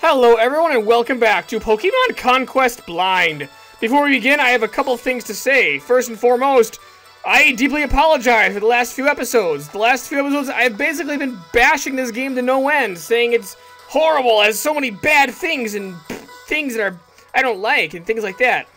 Hello everyone and welcome back to Pokémon Conquest Blind. Before we begin, I have a couple things to say. First and foremost, I deeply apologize for the last few episodes. I've basically been bashing this game to no end, saying it's horrible, has so many bad things and things that I don't like and things like that.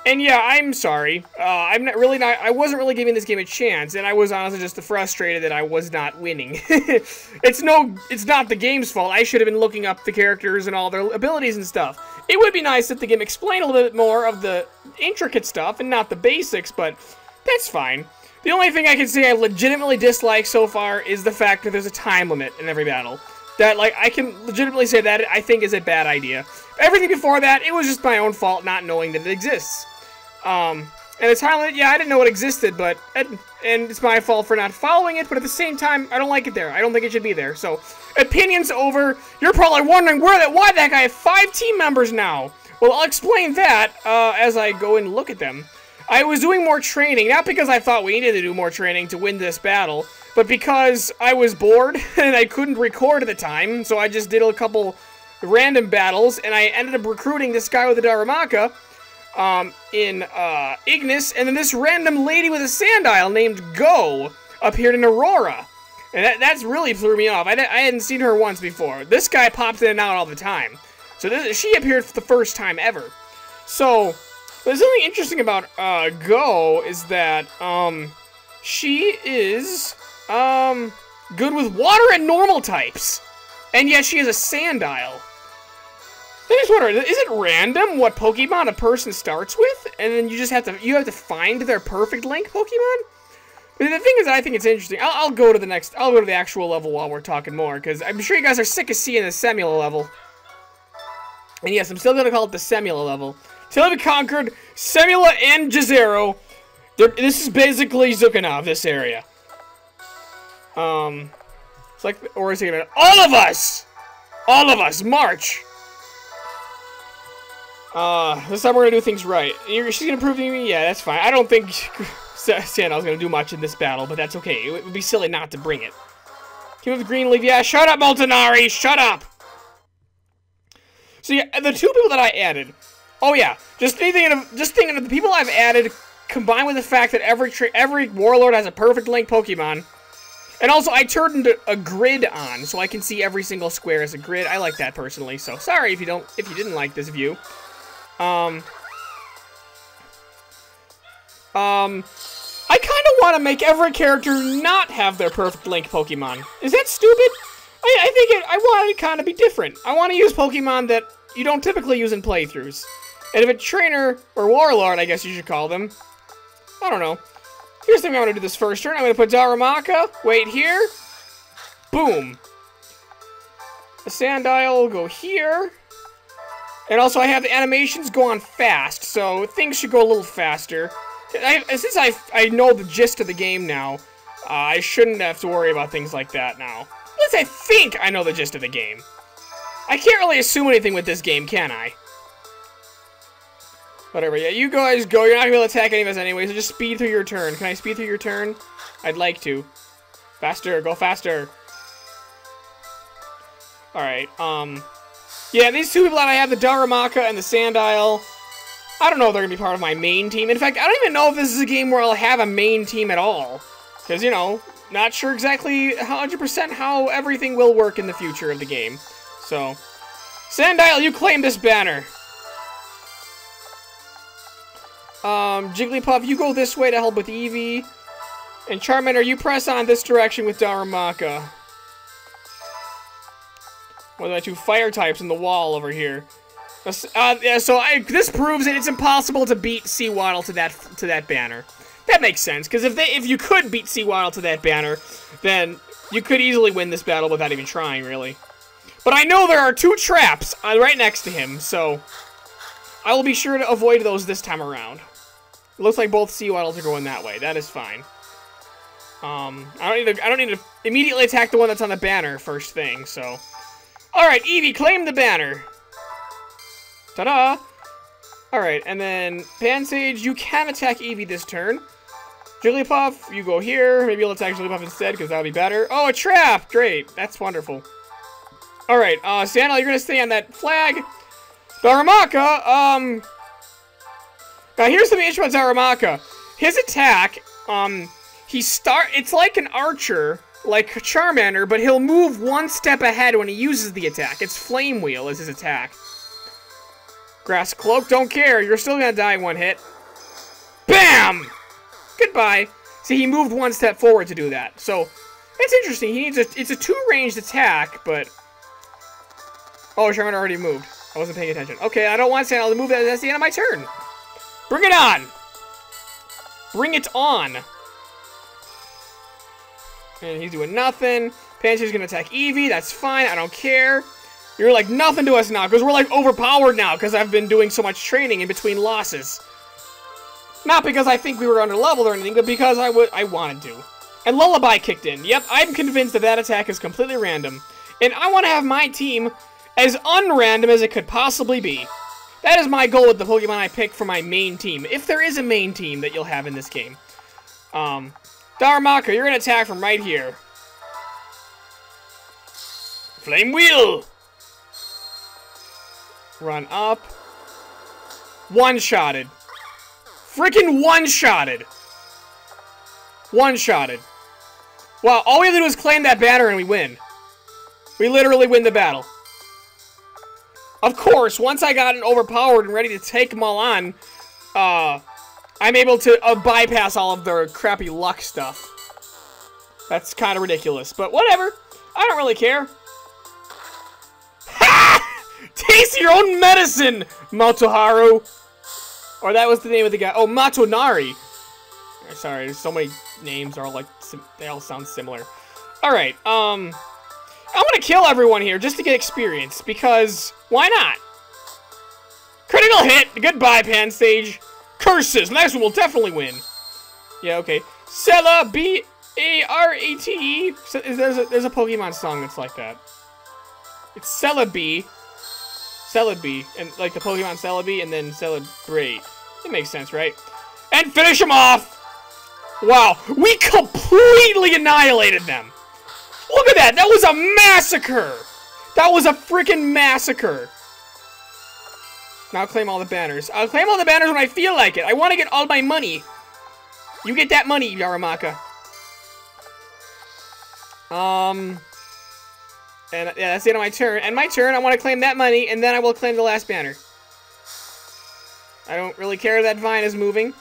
And yeah, I'm sorry. I wasn't really giving this game a chance, and I was honestly just frustrated that I was not winning. It's not the game's fault. I should have been looking up the characters and all their abilities and stuff. It would be nice if the game explained a little bit more of the intricate stuff and not the basics, but that's fine. The only thing I can say I legitimately dislike so far is the fact that there's a time limit in every battle. That, like, I can legitimately say that I think is a bad idea. Everything before that, it was just my own fault not knowing that it exists. And the time limit, yeah, I didn't know it existed, but, and it's my fault for not following it, but at the same time, I don't like it there. I don't think it should be there. So, opinions over. You're probably wondering why that guy has 5 team members now. Well, I'll explain that, as I go and look at them. I was doing more training, not because I thought we needed to do more training to win this battle, but because I was bored, and I couldn't record at the time, so I just did a couple random battles, and I ended up recruiting this guy with a Darumaka, in Ignis, and then this random lady with a Sandile named Go appeared in Aurora. And that's really threw me off. I hadn't seen her once before. This guy pops in and out all the time. So she appeared for the first time ever. So, there's something interesting about Go is that she is good with water and normal types. And yet she has a Sandile. I just wonder, is it random what Pokemon a person starts with, and then you just have to find their perfect link Pokemon? But the thing is, I think it's interesting. I'll go to the actual level while we're talking more, because I'm sure you guys are sick of seeing the Semula level. And yes, I'm still gonna call it the Semula level. Till we conquered Semula and Jazero. This is basically Zukanov, this area. It's like, or is it gonna, all of us, march. This time we're gonna do things right. She's gonna prove to me? Yeah, that's fine. I don't think Sandal's gonna do much in this battle, but that's okay. It would be silly not to bring it. Team with green leaf. Yeah, shut up, Moltenari! Shut up! So yeah, the 2 people that I added. Oh yeah, just thinking of the people I've added, combined with the fact that every Warlord has a perfect link Pokemon. And also, I turned a grid on, so I can see every single square as a grid. I like that personally, so sorry if you didn't like this view. I kind of want to make every character not have their perfect link Pokemon. Is that stupid? I want it to kind of be different. I want to use Pokemon that you don't typically use in playthroughs. And if a trainer, or Warlord, I guess you should call them. I don't know. Here's the thing I'm going to do this first turn. I'm going to put Darumaka, wait here. Boom. The Sandile will go here. And also, I have the animations go on fast, so things should go a little faster. Since I know the gist of the game now, I shouldn't have to worry about things like that now. At least I think I know the gist of the game. I can't really assume anything with this game, can I? Whatever, yeah, you guys go. You're not going to be able to attack any of us anyway, so just speed through your turn. Can I speed through your turn? I'd like to. Faster, go faster. Alright, yeah, these 2 people that I have, the Darumaka and the Sandile, I don't know if they're going to be part of my main team. In fact, I don't even know if this is a game where I'll have a main team at all. Because, you know, not sure exactly 100% how everything will work in the future of the game. So, Sandile, you claim this banner. Jigglypuff, you go this way to help with Eevee. And Charmander, you press on this direction with Darumaka. One of my 2 fire types in the wall over here. Yeah, so this proves that it's impossible to beat Seawaddle to that banner. That makes sense, because if you could beat Seawaddle to that banner, then you could easily win this battle without even trying, really. But I know there are 2 traps right next to him, so I will be sure to avoid those this time around. It looks like both Seawaddles are going that way. That is fine. I don't need to immediately attack the one that's on the banner first thing, so. Alright, Eevee, claim the banner. Ta-da! Alright, and then Pansage, you can attack Eevee this turn. Jigglypuff, you go here. Maybe you'll attack Jigglypuff instead, because that'll be better. Oh, a trap! Great. That's wonderful. Alright, Santa, you're gonna stay on that flag. Darumaka, now here's something interesting about Darumaka. His attack, it's like an archer, like Charmander, but he'll move one step ahead when he uses the attack. It's Flame Wheel is his attack. Grass Cloak, don't care. You're still gonna die in one hit. Bam! Goodbye. See, he moved one step forward to do that. So, that's interesting. He needs it's a two-ranged attack, but... Oh, Charmander already moved. I wasn't paying attention. Okay, I don't want Santa to move that. That's the end of my turn. Bring it on! Bring it on! And he's doing nothing. Panchay's gonna attack Eevee. That's fine. I don't care. You're like nothing to us now, because we're like overpowered now, because I've been doing so much training in between losses. Not because I think we were underleveled or anything, but because I wanted to. And Lullaby kicked in. Yep, I'm convinced that that attack is completely random. And I want to have my team as unrandom as it could possibly be. That is my goal with the Pokemon I pick for my main team. If there is a main team that you'll have in this game. Darumaka, you're going to attack from right here. Flame Wheel! Run up. One-shotted. Freaking one-shotted. One-shotted. Wow, all we have to do is claim that banner and we win. We literally win the battle. Of course, once I got overpowered and ready to take them all on, I'm able to bypass all of their crappy luck stuff. That's kind of ridiculous, but whatever. I don't really care. Ha! Taste your own medicine, Motoharu. Or that was the name of the guy. Oh, Matonari. Sorry, there's so many names are all like they all sound similar. All right, I'm gonna kill everyone here just to get experience because why not? Critical hit. Goodbye, Pansage. Curses. Next one will definitely win. Yeah, okay. Celebi B-A-R-A-T-E. There's a Pokemon song that's like that. It's Celebi. Celebi. And like the Pokemon Celebi and then Celebrate. It makes sense, right? And finish them off! Wow. We completely annihilated them. Look at that. That was a massacre. That was a freaking massacre. Now claim all the banners. I'll claim all the banners when I feel like it. I want to get all my money. You get that money, Darumaka. And yeah, that's the end of my turn. And my turn, I want to claim that money, and then I will claim the last banner. I don't really care that Vine is moving.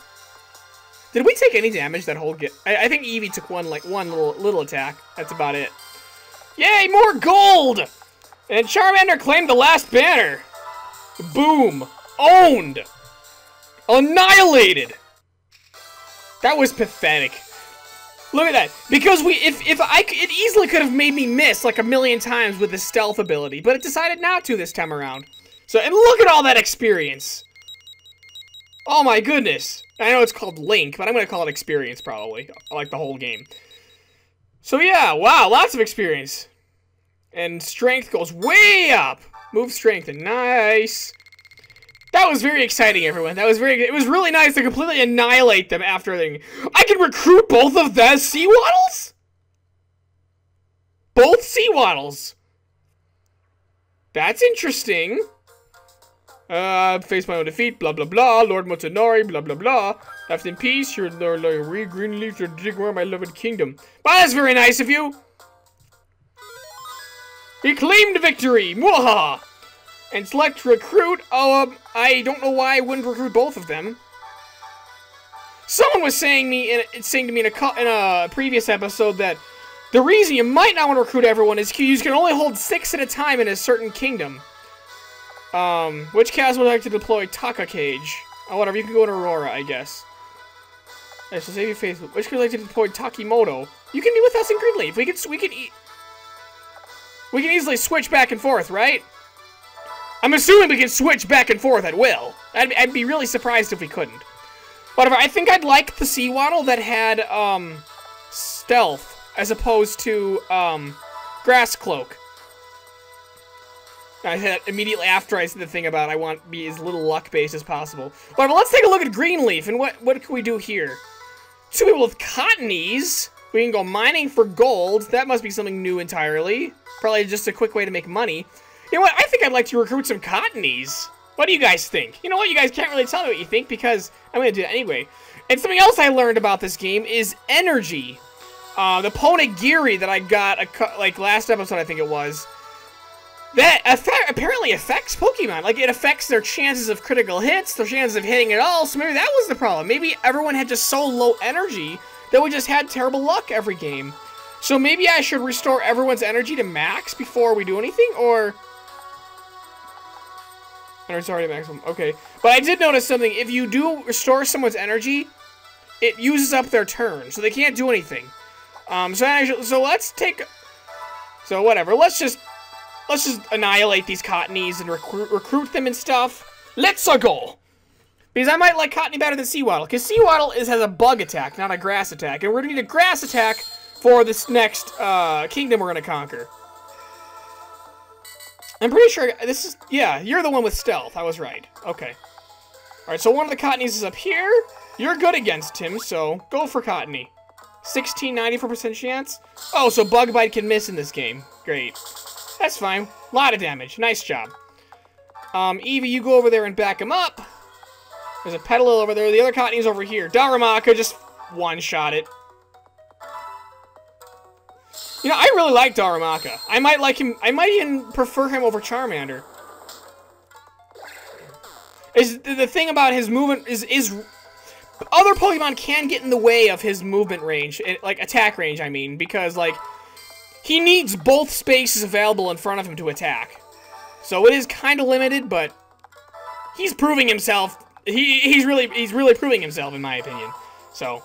Did we take any damage that whole get? I think Eevee took one little attack. That's about it. Yay, more gold! And Charmander claimed the last banner. Boom. Owned. Annihilated. That was pathetic. Look at that. Because it easily could have made me miss like a million times with the stealth ability, but it decided not to this time around. So, and look at all that experience. Oh my goodness. I know it's called Link, but I'm going to call it experience probably. Like the whole game. So yeah, wow, lots of experience. And strength goes way up. Move strength, and nice. That was very exciting, everyone. That was it was really nice to completely annihilate them after everything. I can recruit both of the Seawaddles? Both Seawaddles. That's interesting. Face my own defeat, blah, blah, blah. Lord Motonori, blah, blah, blah. Left in peace, your green leaves are dig where my loved kingdom. Well, that's very nice of you. He claimed victory! Mwahaha! And select recruit. Oh, I don't know why I wouldn't recruit both of them. Someone was saying to me in a previous episode that the reason you might not want to recruit everyone is you can only hold 6 at a time in a certain kingdom. Which cast would like to deploy Taka Cage? Oh, whatever. You can go in Aurora, I guess. I shall save your faith. Which could like to deploy Takimoto? You can be with us in Greenleaf. We can easily switch back and forth, right? I'm assuming we can switch back and forth at will. I'd be really surprised if we couldn't. Whatever, I think I'd like the Seawaddle that had, stealth, as opposed to, Grass Cloak. I said immediately after I said the thing about I want to be as little luck-based as possible. Whatever, let's take a look at Greenleaf, and what can we do here? 2 people with Cottonies? We can go mining for gold. That must be something new entirely. Probably just a quick way to make money. You know what? I think I'd like to recruit some cottonies. What do you guys think? You know what? You guys can't really tell me what you think because I'm going to do it anyway. And something else I learned about this game is energy. The Ponegiri that I got, like, last episode, I think it was, that apparently affects Pokemon. Like, it affects their chances of critical hits, their chances of hitting it all, so maybe that was the problem. Maybe everyone had just so low energy that we just had terrible luck every game. So maybe I should restore everyone's energy to max before we do anything, or... It's already maximum. Okay. But I did notice something. If you do restore someone's energy, it uses up their turn, so they can't do anything. So let's take... So whatever. Let's just annihilate these cottonies and recruit them and stuff. Let's go! Because I might like Cottony better than Seawaddle. Because Seawaddle has a bug attack, not a grass attack. And we're going to need a grass attack for this next kingdom we're going to conquer. I'm pretty sure this is... Yeah, you're the one with stealth. I was right. Okay. Alright, so one of the Cottonies is up here. You're good against him, so go for Cottony. 94% chance. Oh, so Bug Bite can miss in this game. Great. That's fine. A lot of damage. Nice job. Eevee, you go over there and back him up. There's a Petalil over there. The other Cottony's over here. Darumaka just one-shot it. You know, I really like Darumaka. I might like him. I might even prefer him over Charmander. The thing about his movement is other Pokemon can get in the way of his movement range, like attack range, I mean, because like he needs both spaces available in front of him to attack. So it is kind of limited, but he's proving himself. He's really proving himself, in my opinion. So,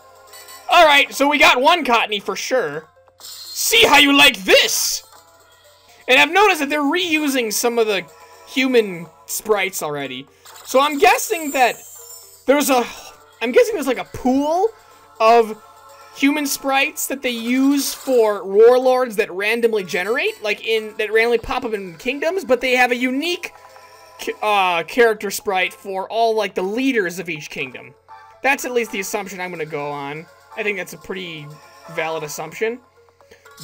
all right. So we got one Cottony for sure. See how you like this! And I've noticed that they're reusing some of the human sprites already. So I'm guessing that there's like a pool of human sprites that they use for warlords that randomly generate, that randomly pop up in kingdoms, but they have a unique character sprite for all like the leaders of each kingdom. That's at least the assumption I'm going to go on. I think that's a pretty valid assumption.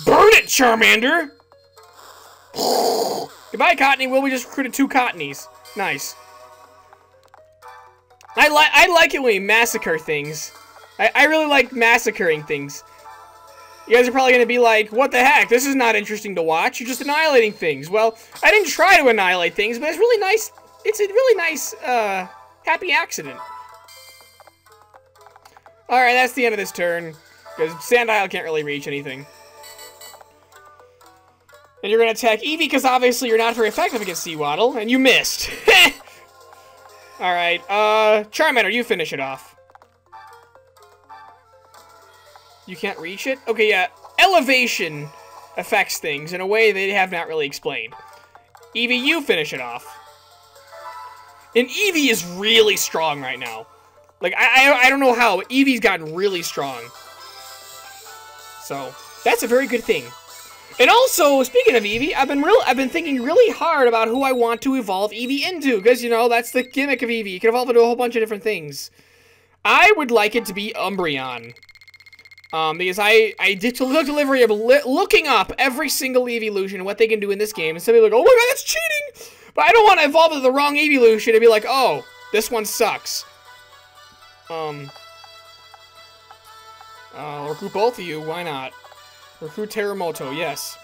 Burn it, Charmander! Goodbye, Cottony. Well, we just recruited 2 Cottonies. Nice. I like it when we massacre things. I really like massacring things. You guys are probably going to be like, what the heck? This is not interesting to watch. You're just annihilating things. Well, I didn't try to annihilate things, but it's really nice. It's a really nice, happy accident. Alright, that's the end of this turn. Because Sandile can't really reach anything. And you're going to attack Eevee because obviously you're not very effective against Seawaddle, and you missed. Alright, Charmander, you finish it off. You can't reach it? Okay, yeah. Elevation affects things in a way they have not really explained. Eevee, you finish it off. And Eevee is really strong right now. Like, I don't know how, but Eevee's gotten really strong. So, that's a very good thing. And also, speaking of Eevee, I've been thinking really hard about who I want to evolve Eevee into, because, you know, that's the gimmick of Eevee. You can evolve into a whole bunch of different things. I would like it to be Umbreon. Because I did a delivery of looking up every single evolution and what they can do in this game, and somebody like, oh my god, that's cheating! But I don't want to evolve into the wrong evolution and be like, oh, this one sucks. Recruit both of you, why not? Recruit Terremoto, yes.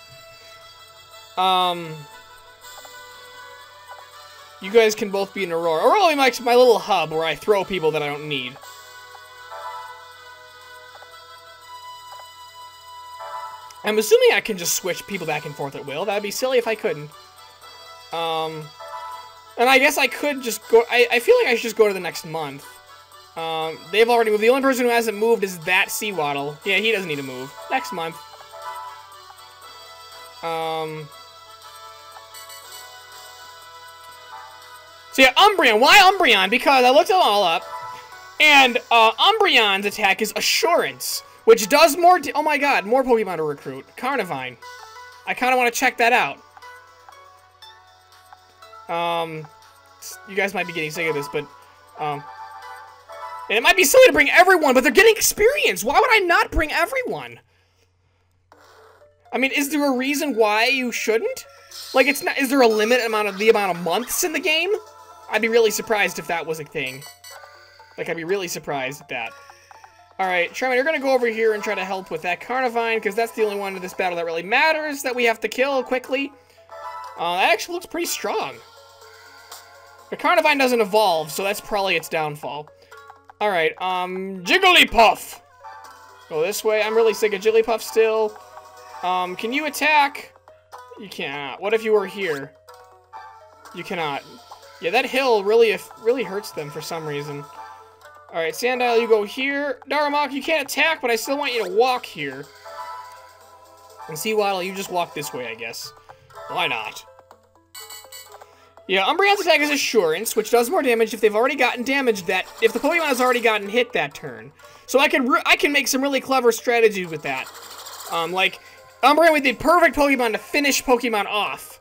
You guys can both be in Aurora. Aurora likes my little hub where I throw people that I don't need. I'm assuming I can just switch people back and forth at will. That'd be silly if I couldn't. And I guess I could just go... I feel like I should just go to the next month. They've already moved. The only person who hasn't moved is that Seawaddle. Yeah, he doesn't need to move. Next month. So yeah, Umbreon. Why Umbreon? Because I looked them all up. And Umbreon's attack is Assurance, which does more... Oh my god, more Pokemon to recruit. Carnivine. I kind of want to check that out. You guys might be getting sick of this, but... and it might be silly to bring everyone, but they're getting experience. Why would I not bring everyone? I mean, is there a reason why you shouldn't? Like, it's not. Is there a limit amount of months in the game? I'd be really surprised if that was a thing. Like, I'd be really surprised at that. Alright, Charmander, you're gonna go over here and try to help with that Carnivine, because that's the only one in this battle that really matters that we have to kill quickly. That actually looks pretty strong. The Carnivine doesn't evolve, so that's probably its downfall. Alright, Jigglypuff! Go this way. I'm really sick of Jigglypuff still. Can you attack? You cannot. What if you were here? You cannot. Yeah, that hill really hurts them for some reason. Alright, Sandile, you go here. Darumaka, you can't attack, but I still want you to walk here. And Seawaddle, you just walk this way, I guess. Why not? Yeah, Umbreon's attack is Assurance, which does more damage if they've already gotten damaged if the Pokemon has already gotten hit that turn. So I can make some really clever strategies with that. Like, Umbreon would be the perfect Pokemon to finish Pokemon off.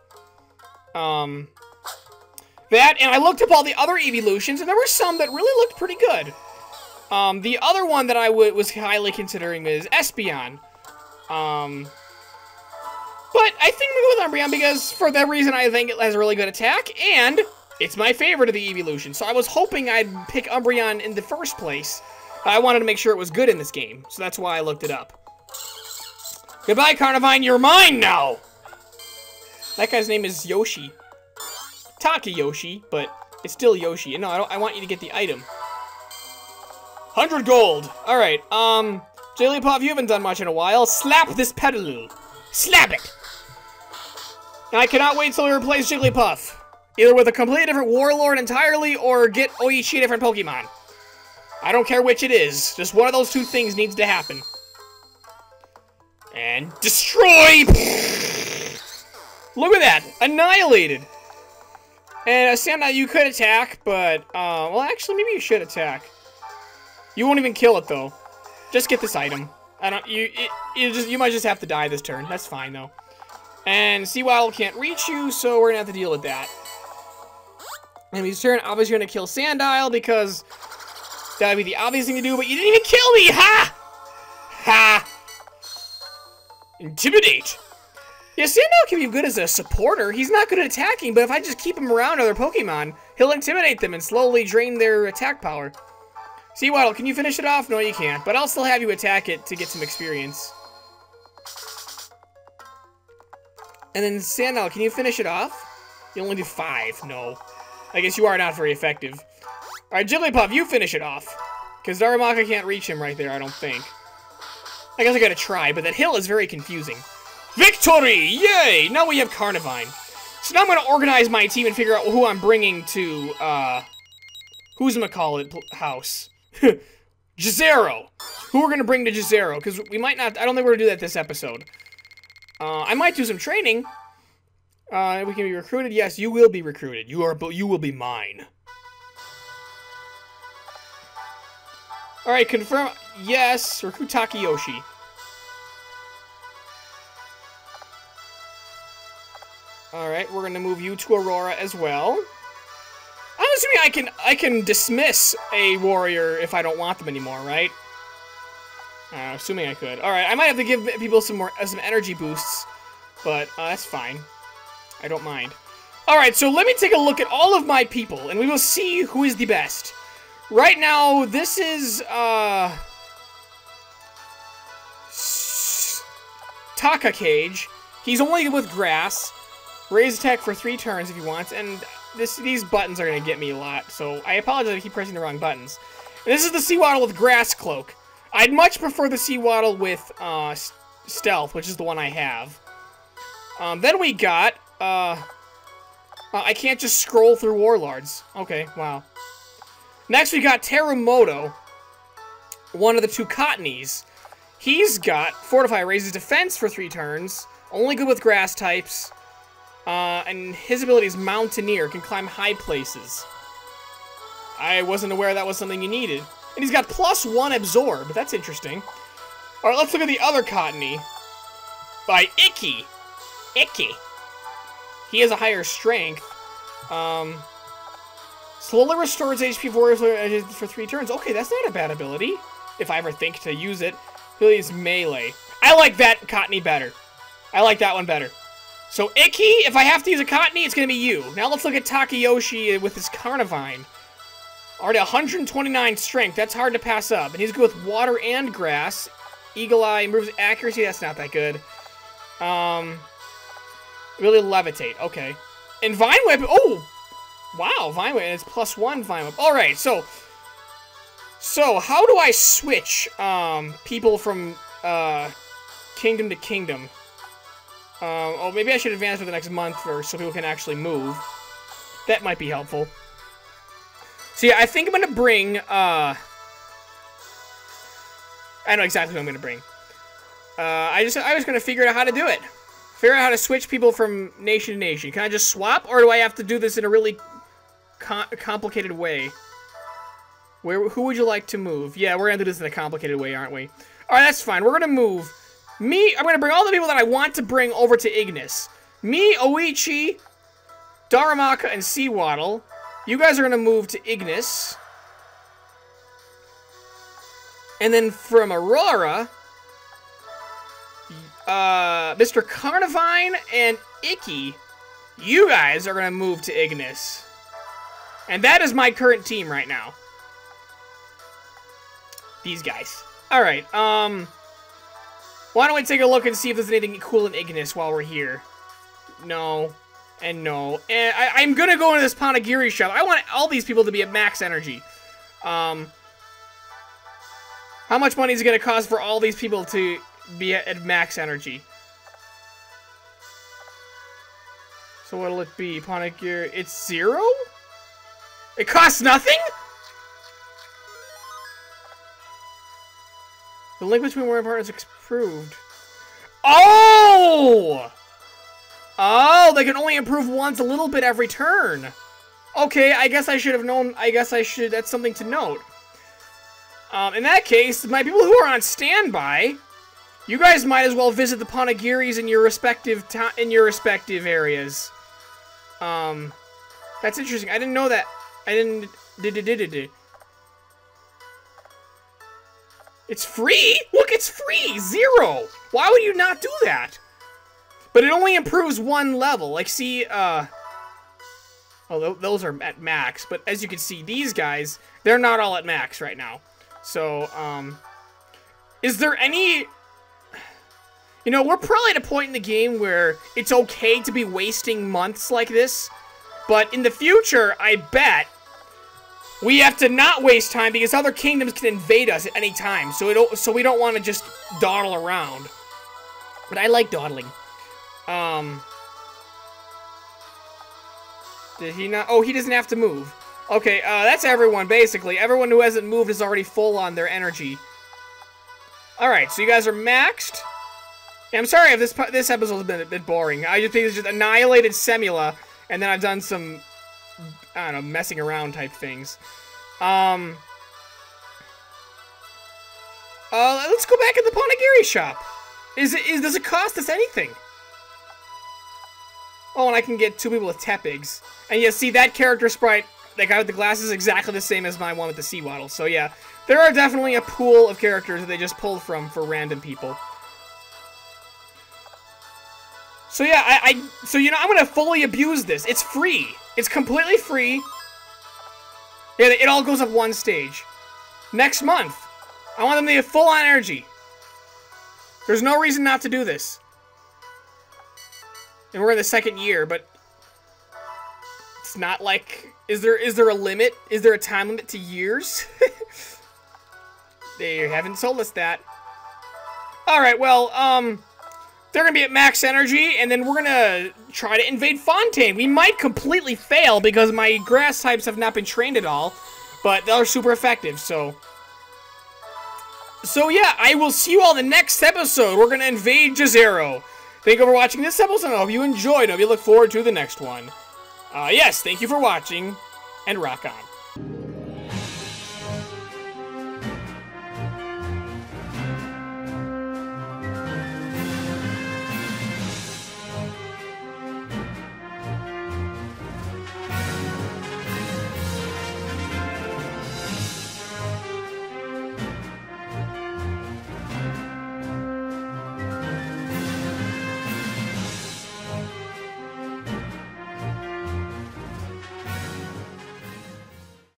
That, and I looked up all the other evolutions, and there were some that really looked pretty good. The other one that I was highly considering is Espeon. But I think I'm going to go with Umbreon because, for that reason, I think it has a really good attack, and it's my favorite of the evolutions. So I was hoping I'd pick Umbreon in the first place. I wanted to make sure it was good in this game, so that's why I looked it up. Goodbye, Carnivine, you're mine now! That guy's name is Yoshi. Takayoshi, but it's still Yoshi. No, I want you to get the item. 100 gold. Alright, Jigglypuff, you haven't done much in a while. Slap this Petaloo. Slap it! Now, I cannot wait till we replace Jigglypuff. Either with a completely different Warlord entirely, or get Oichi a different Pokemon. I don't care which it is. Just one of those two things needs to happen. And destroy! Look at that! Annihilated! And Sandile, you could attack, but, well, actually, maybe you should attack. You won't even kill it, though. Just get this item. You might just have to die this turn. That's fine, though. And Seawaddle can't reach you, so we're gonna have to deal with that. And his turn, obviously, you're gonna kill Sandile, because that would be the obvious thing to do, but you didn't even kill me! Ha! Ha! Intimidate! Yeah, Sandile can be good as a supporter. He's not good at attacking, but if I just keep him around other Pokemon, he'll intimidate them and slowly drain their attack power. Seawaddle, can you finish it off? No, you can't, but I'll still have you attack it to get some experience. And then Sandile, can you finish it off? You only do 5. No. I guess you are not very effective. Alright, Jigglypuff, you finish it off. Because Darumaka can't reach him right there, I don't think. I guess I gotta try, but that hill is very confusing. Victory! Yay! Now we have Carnivine. So now I'm gonna organize my team and figure out who I'm bringing to, who's-ma-call-it house. Jizero! Who we're gonna bring to Jizero, because we might not, I don't think we're gonna do that this episode. I might do some training. We can be recruited. Yes, you will be recruited. You will be mine. Alright, confirm. Yes, recruit Takayoshi. Alright, we're gonna move you to Aurora as well. I'm assuming I can dismiss a warrior if I don't want them anymore, right? Assuming I could. Alright, I might have to give people some energy boosts, but that's fine. I don't mind. Alright, so let me take a look at all of my people, and we will see who is the best. Right now, this is, Taka Cage. He's only good with grass. Raise attack for 3 turns if he wants, and these buttons are going to get me a lot, so I apologize if I keep pressing the wrong buttons. And this is the Seawaddle with Grass Cloak. I'd much prefer the Seawaddle with Stealth, which is the one I have. Then we got, I can't just scroll through Warlords. Okay, wow. Next we got Terremoto, one of the 2 Cottonies. He's got Fortify, raises defense for 3 turns, only good with grass types. And his ability is Mountaineer, can climb high places. I wasn't aware that was something you needed. And he's got +1 Absorb, that's interesting. Alright, let's look at the other Cottony. By Icky. Icky. He has a higher strength. Slowly restores HP for 3 turns. Okay, that's not a bad ability. If I ever think to use it. Ability is Melee. I like that Cottony better. I like that one better. So, Icky, if I have to use a Cottony, it's going to be you. Now let's look at Takayoshi with his Carnivine. Already 129 strength. That's hard to pass up. And he's good with water and grass. Eagle Eye improves accuracy. That's not that good. Really levitate. Okay. And Vine Whip. Oh! Wow, Vine Whip. And it's +1 Vine Whip. Alright, so how do I switch people from kingdom to kingdom? Oh, maybe I should advance for the next month first so people can actually move. That might be helpful. So yeah, I think I'm gonna bring, I know exactly what I'm gonna bring. I was gonna figure out how to do it. Figure out how to switch people from nation to nation. Can I just swap, or do I have to do this in a really complicated way? Who would you like to move? Yeah, we're gonna do this in a complicated way, aren't we? Alright, that's fine. We're gonna move. I'm gonna bring all the people that I want to bring over to Ignis. Me, Oichi, Daramaka, and Seawaddle. You guys are gonna move to Ignis. And then from Aurora, Mr. Carnivine and Icky, you guys are gonna move to Ignis. And that is my current team right now. These guys. Alright, why don't we take a look and see if there's anything cool in Ignis while we're here? No. And no. And I'm gonna go into this Panagiri shop. I want all these people to be at max energy. How much money is it gonna cost for all these people to be at max energy? So what'll it be? Panagiri... It's 0? It costs nothing? The link between warrior partners improved. Oh! Oh, they can only improve once a little bit every turn. Okay, I guess I should have known. That's something to note. In that case, my people who are on standby, you guys might as well visit the Panagiris in your respective areas. That's interesting. I didn't know that. I didn't. It's free? Look, it's free! 0! Why would you not do that? But it only improves 1 level. Like, see, oh, those are at max. But as you can see, these guys, they're not all at max right now. So, is there any... You know, we're probably at a point in the game where it's okay to be wasting months like this. But in the future, I bet... we have to not waste time because other kingdoms can invade us at any time. So we don't want to just dawdle around. But I like dawdling. Did he not? Oh, he doesn't have to move. Okay, that's everyone, basically. Everyone who hasn't moved is already full on their energy. Alright, so you guys are maxed. Yeah, I'm sorry if this episode has been a bit boring. I just just annihilated Semula, and then I've done some... I don't know, messing around type things. Let's go back in the Panagiri shop. Does it cost us anything? Oh, and I can get 2 people with Tepigs. And yeah, see, that character sprite, that guy with the glasses, is exactly the same as my one with the Seawaddle. So yeah, there are definitely a pool of characters that they just pulled from for random people. So yeah, so you know, I'm gonna fully abuse this. It's free. It's completely free. Yeah, it all goes up 1 stage. Next month, I want them to get full on energy. There's no reason not to do this. And we're in the 2nd year, but it's not like... Is there a limit? Is there a time limit to years? They haven't told us that. Alright, well, they're gonna be at max energy, and then we're gonna try to invade Fontaine. We might completely fail because my grass types have not been trained at all, but they're super effective, so... So yeah, I will see you all in the next episode. We're gonna invade Jazero. Thank you for watching this episode. I hope you enjoyed. I hope you look forward to the next one. Yes, thank you for watching, and rock on.